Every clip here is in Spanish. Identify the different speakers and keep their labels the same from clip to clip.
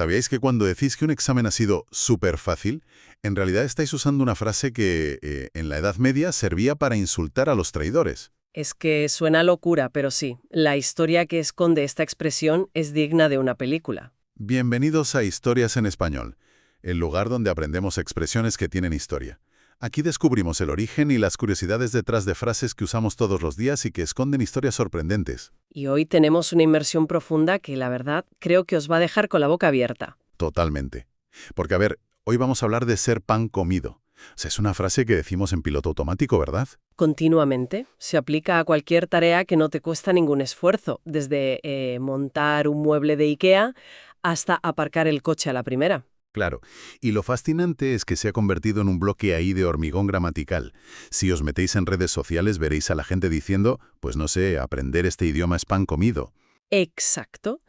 Speaker 1: ¿Sabíais que cuando decís que un examen ha sido súper fácil, en realidad estáis usando una frase que en la Edad Media servía para insultar a los traidores?
Speaker 2: Es que suena locura, pero sí, la historia que esconde esta expresión es digna de una película.
Speaker 1: Bienvenidos a Historias en Español, el lugar donde aprendemos expresiones que tienen historia. Aquí descubrimos el origen y las curiosidades detrás de frases que usamos todos los días y que esconden historias sorprendentes.
Speaker 2: Y hoy tenemos una inmersión profunda que, la verdad, creo que os va a dejar con la boca abierta.
Speaker 1: Totalmente. Porque, a ver, hoy vamos a hablar de ser pan comido. O sea, es una frase que decimos en piloto automático, ¿verdad?
Speaker 2: Continuamente. Se aplica a cualquier tarea que no te cuesta ningún esfuerzo, desde montar un mueble de IKEA hasta aparcar el coche a la primera.
Speaker 1: Claro, y lo fascinante es que se ha convertido en un bloque ahí de hormigón gramatical. Si os metéis en redes sociales veréis a la gente diciendo, pues no sé, aprender este idioma es pan comido.
Speaker 2: Exacto.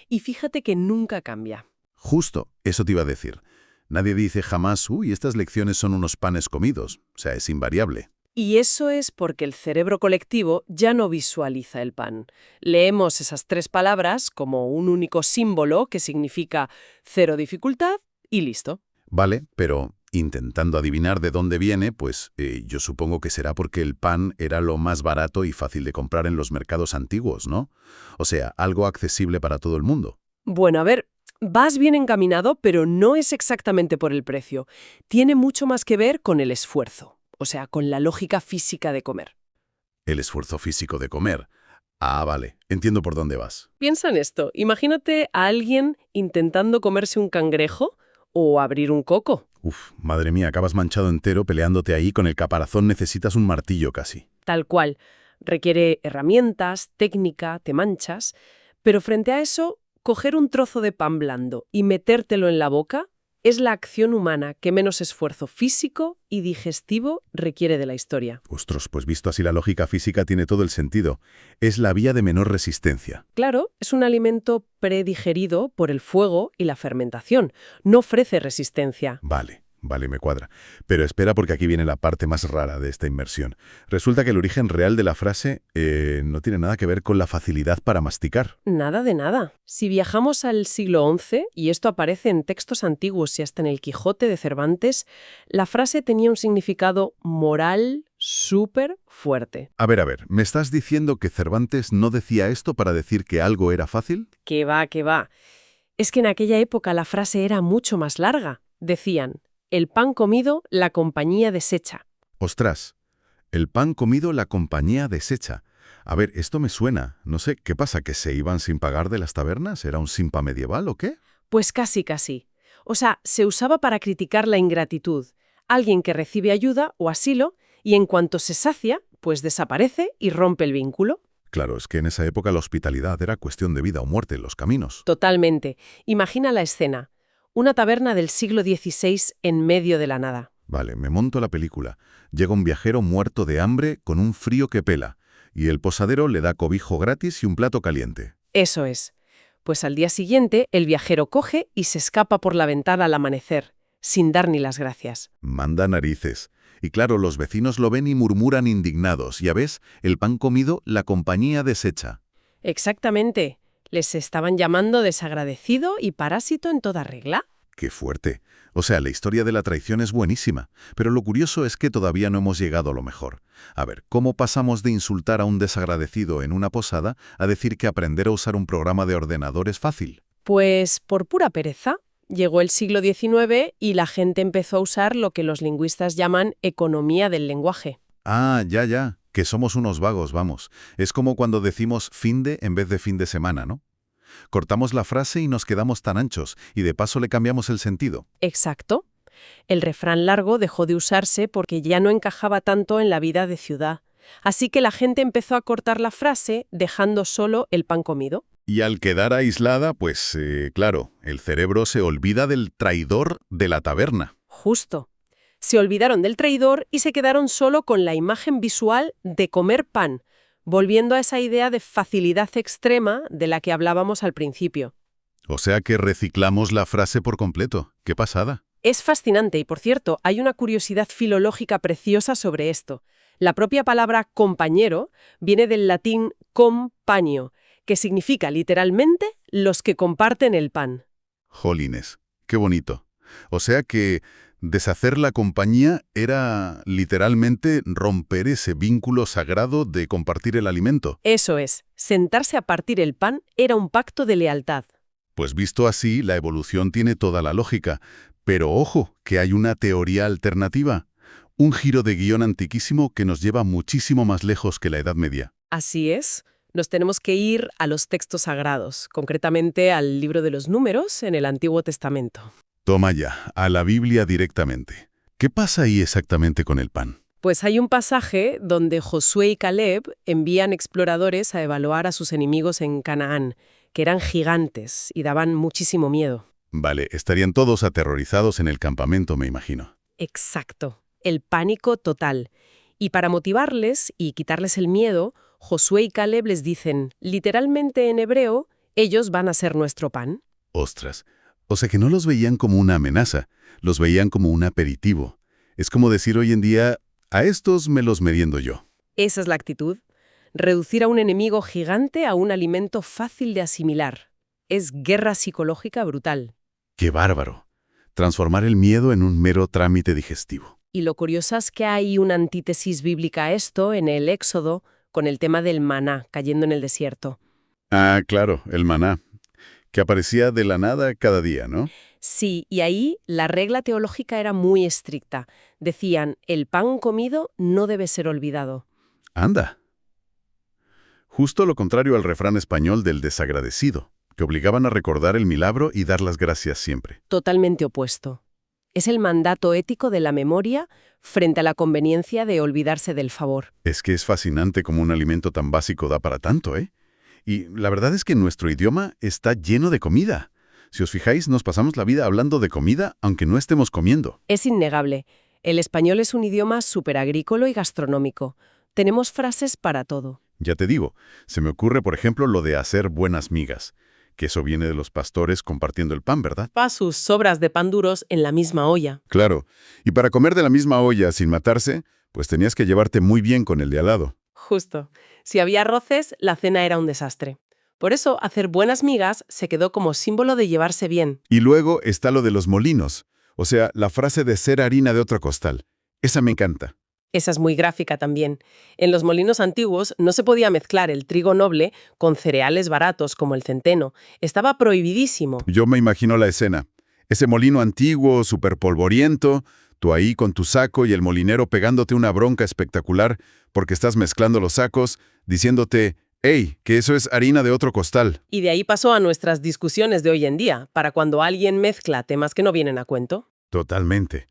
Speaker 2: Y fíjate que nunca cambia.
Speaker 1: Justo, eso te iba a decir. Nadie dice jamás, uy, estas lecciones son unos panes comidos. O sea, es invariable.
Speaker 2: Y eso es porque el cerebro colectivo ya no visualiza el pan. Leemos esas tres palabras como un único símbolo que significa cero dificultad y listo.
Speaker 1: Vale, pero intentando adivinar de dónde viene, pues yo supongo que será porque el pan era lo más barato y fácil de comprar en los mercados antiguos, ¿no? O sea, algo accesible para todo el mundo.
Speaker 2: Bueno, a ver, vas bien encaminado, pero no es exactamente por el precio. Tiene mucho más que ver con el esfuerzo, o sea, con la lógica física de comer.
Speaker 1: El esfuerzo físico de comer. Ah, vale, entiendo por dónde vas.
Speaker 2: Piensa en esto. Imagínate a alguien intentando comerse un cangrejo o abrir un coco.
Speaker 1: Uf, madre mía, acabas manchado entero peleándote ahí con el caparazón, necesitas un martillo casi.
Speaker 2: Tal cual. Requiere herramientas, técnica, te manchas. Pero frente a eso, coger un trozo de pan blando y metértelo en la boca es la acción humana que menos esfuerzo físico y digestivo requiere de la historia.
Speaker 1: Ostras, pues visto así la lógica física tiene todo el sentido. Es la vía de menor resistencia.
Speaker 2: Claro, es un alimento predigerido por el fuego y la fermentación. No ofrece resistencia.
Speaker 1: Vale, me cuadra. Pero espera porque aquí viene la parte más rara de esta inmersión. Resulta que el origen real de la frase no tiene nada que ver con la facilidad para masticar.
Speaker 2: Nada de nada. Si viajamos al siglo XI, y esto aparece en textos antiguos y hasta en el Quijote de Cervantes, la frase tenía un significado moral súper fuerte.
Speaker 1: A ver, ¿me estás diciendo que Cervantes no decía esto para decir que algo era fácil?
Speaker 2: Que va, que va. Es que en aquella época la frase era mucho más larga. Decían, el pan comido, la compañía deshecha.
Speaker 1: Ostras, el pan comido, la compañía deshecha. A ver, esto me suena. No sé, ¿qué pasa? ¿Que se iban sin pagar de las tabernas? ¿Era un simpa medieval o qué?
Speaker 2: Pues casi, casi. O sea, se usaba para criticar la ingratitud. Alguien que recibe ayuda o asilo y en cuanto se sacia, pues desaparece y rompe el vínculo.
Speaker 1: Claro, es que en esa época la hospitalidad era cuestión de vida o muerte en los caminos.
Speaker 2: Totalmente. Imagina la escena. Una taberna del siglo XVI en medio de la nada.
Speaker 1: Vale, me monto la película. Llega un viajero muerto de hambre con un frío que pela, y el posadero le da cobijo gratis y un plato caliente.
Speaker 2: Eso es. Pues al día siguiente, el viajero coge y se escapa por la ventana al amanecer, sin dar ni las gracias.
Speaker 1: Manda narices. Y claro, los vecinos lo ven y murmuran indignados. Ya ves, el pan comido, la compañía deshecha.
Speaker 2: Exactamente. Les estaban llamando desagradecido y parásito en toda regla.
Speaker 1: ¡Qué fuerte! O sea, la historia de la traición es buenísima, pero lo curioso es que todavía no hemos llegado a lo mejor. A ver, ¿cómo pasamos de insultar a un desagradecido en una posada a decir que aprender a usar un programa de ordenador es fácil?
Speaker 2: Pues por pura pereza. Llegó el siglo XIX y la gente empezó a usar lo que los lingüistas llaman economía del lenguaje.
Speaker 1: Ah, ya, que somos unos vagos, vamos. Es como cuando decimos finde en vez de fin de semana, ¿no? Cortamos la frase y nos quedamos tan anchos, y de paso le cambiamos el sentido.
Speaker 2: Exacto. El refrán largo dejó de usarse porque ya no encajaba tanto en la vida de ciudad. Así que la gente empezó a cortar la frase dejando solo el pan comido.
Speaker 1: Y al quedar aislada, pues, claro, el cerebro se olvida del traidor de la taberna.
Speaker 2: Justo. Se olvidaron del traidor y se quedaron solo con la imagen visual de comer pan, volviendo a esa idea de facilidad extrema de la que hablábamos al principio.
Speaker 1: O sea que reciclamos la frase por completo. ¡Qué pasada!
Speaker 2: Es fascinante y, por cierto, hay una curiosidad filológica preciosa sobre esto. La propia palabra compañero viene del latín compañio, que significa literalmente los que comparten el pan.
Speaker 1: Jolines, qué bonito. O sea que deshacer la compañía era literalmente romper ese vínculo sagrado de compartir el alimento.
Speaker 2: Eso es, sentarse a partir el pan era un pacto de lealtad.
Speaker 1: Pues visto así, la evolución tiene toda la lógica. Pero ojo, que hay una teoría alternativa. Un giro de guión antiquísimo que nos lleva muchísimo más lejos que la Edad Media.
Speaker 2: Así es, nos tenemos que ir a los textos sagrados, concretamente al libro de los Números en el Antiguo Testamento.
Speaker 1: Toma ya, a la Biblia directamente. ¿Qué pasa ahí exactamente con el pan?
Speaker 2: Pues hay un pasaje donde Josué y Caleb envían exploradores a evaluar a sus enemigos en Canaán, que eran gigantes y daban muchísimo miedo.
Speaker 1: Vale, estarían todos aterrorizados en el campamento, me imagino.
Speaker 2: Exacto, el pánico total. Y para motivarles y quitarles el miedo, Josué y Caleb les dicen, literalmente en hebreo, ellos van a ser nuestro pan.
Speaker 1: Ostras, o sea que no los veían como una amenaza, los veían como un aperitivo. Es como decir hoy en día, a estos me los meriendo yo.
Speaker 2: Esa es la actitud. Reducir a un enemigo gigante a un alimento fácil de asimilar. Es guerra psicológica brutal.
Speaker 1: ¡Qué bárbaro! Transformar el miedo en un mero trámite digestivo.
Speaker 2: Y lo curioso es que hay una antítesis bíblica a esto en el Éxodo con el tema del maná cayendo en el desierto.
Speaker 1: Ah, claro, el maná, que aparecía de la nada cada día, ¿no?
Speaker 2: Sí, y ahí la regla teológica era muy estricta. Decían, el pan comido no debe ser olvidado.
Speaker 1: Anda. Justo lo contrario al refrán español del desagradecido, que obligaban a recordar el milagro y dar las gracias siempre.
Speaker 2: Totalmente opuesto. Es el mandato ético de la memoria frente a la conveniencia de olvidarse del favor.
Speaker 1: Es que es fascinante cómo un alimento tan básico da para tanto, ¿eh? Y la verdad es que nuestro idioma está lleno de comida. Si os fijáis, nos pasamos la vida hablando de comida aunque no estemos comiendo.
Speaker 2: Es innegable. El español es un idioma superagrícola y gastronómico. Tenemos frases para todo.
Speaker 1: Ya te digo, se me ocurre, por ejemplo, lo de hacer buenas migas, que eso viene de los pastores compartiendo el pan, ¿verdad?
Speaker 2: Pa sus sobras de pan duros en la misma olla.
Speaker 1: Claro, y para comer de la misma olla sin matarse, pues tenías que llevarte muy bien con el de al lado.
Speaker 2: Justo. Si había roces, la cena era un desastre. Por eso, hacer buenas migas se quedó como símbolo de llevarse bien.
Speaker 1: Y luego está lo de los molinos, o sea, la frase de ser harina de otro costal. Esa me encanta.
Speaker 2: Esa es muy gráfica también. En los molinos antiguos no se podía mezclar el trigo noble con cereales baratos como el centeno. Estaba prohibidísimo.
Speaker 1: Yo me imagino la escena. Ese molino antiguo, súper polvoriento, tú ahí con tu saco y el molinero pegándote una bronca espectacular porque estás mezclando los sacos, diciéndote, ¡hey, que eso es harina de otro costal!
Speaker 2: Y de ahí pasó a nuestras discusiones de hoy en día, para cuando alguien mezcla temas que no vienen a cuento.
Speaker 1: Totalmente.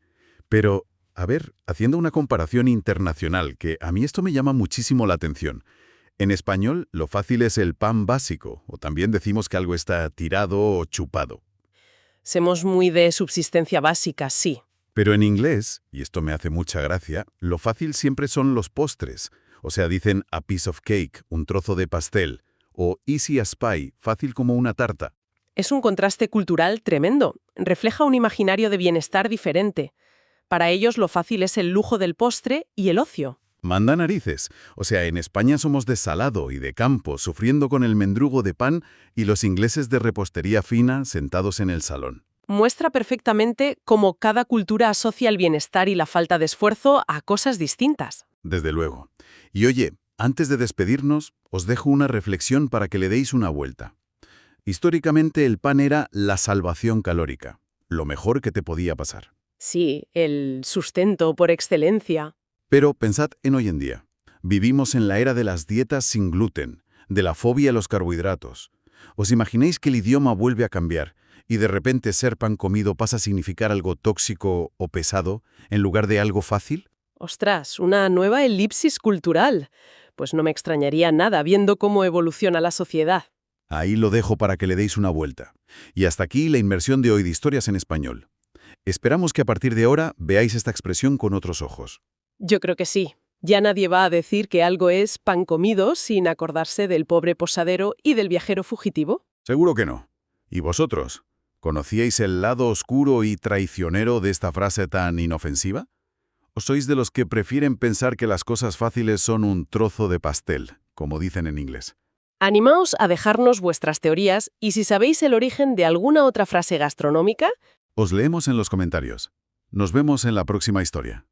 Speaker 1: Pero, a ver, haciendo una comparación internacional, que a mí esto me llama muchísimo la atención. En español, lo fácil es el pan básico, o también decimos que algo está tirado o chupado.
Speaker 2: Somos muy de subsistencia básica, sí.
Speaker 1: Pero en inglés, y esto me hace mucha gracia, lo fácil siempre son los postres. O sea, dicen a piece of cake, un trozo de pastel, o easy as pie, fácil como una tarta.
Speaker 2: Es un contraste cultural tremendo. Refleja un imaginario de bienestar diferente. Para ellos lo fácil es el lujo del postre y el ocio.
Speaker 1: Manda narices. O sea, en España somos de salado y de campo, sufriendo con el mendrugo de pan, y los ingleses de repostería fina, sentados en el salón.
Speaker 2: Muestra perfectamente cómo cada cultura asocia el bienestar y la falta de esfuerzo a cosas distintas.
Speaker 1: Desde luego. Y oye, antes de despedirnos, os dejo una reflexión para que le deis una vuelta. Históricamente el pan era la salvación calórica, lo mejor que te podía pasar.
Speaker 2: Sí, el sustento por excelencia.
Speaker 1: Pero pensad en hoy en día. Vivimos en la era de las dietas sin gluten, de la fobia a los carbohidratos. ¿Os imagináis que el idioma vuelve a cambiar y de repente ser pan comido pasa a significar algo tóxico o pesado en lugar de algo fácil?
Speaker 2: Ostras, una nueva elipsis cultural. Pues no me extrañaría nada viendo cómo evoluciona la sociedad.
Speaker 1: Ahí lo dejo para que le deis una vuelta. Y hasta aquí la inmersión de hoy de Historias en Español. Esperamos que a partir de ahora veáis esta expresión con otros ojos.
Speaker 2: Yo creo que sí. Ya nadie va a decir que algo es pan comido sin acordarse del pobre posadero y del viajero fugitivo.
Speaker 1: Seguro que no. ¿Y vosotros? ¿Conocíais el lado oscuro y traicionero de esta frase tan inofensiva? ¿O sois de los que prefieren pensar que las cosas fáciles son un trozo de pastel, como dicen en inglés?
Speaker 2: Animaos a dejarnos vuestras teorías y si sabéis el origen de alguna otra frase gastronómica,
Speaker 1: Os leemos en los comentarios. Nos vemos en la próxima historia.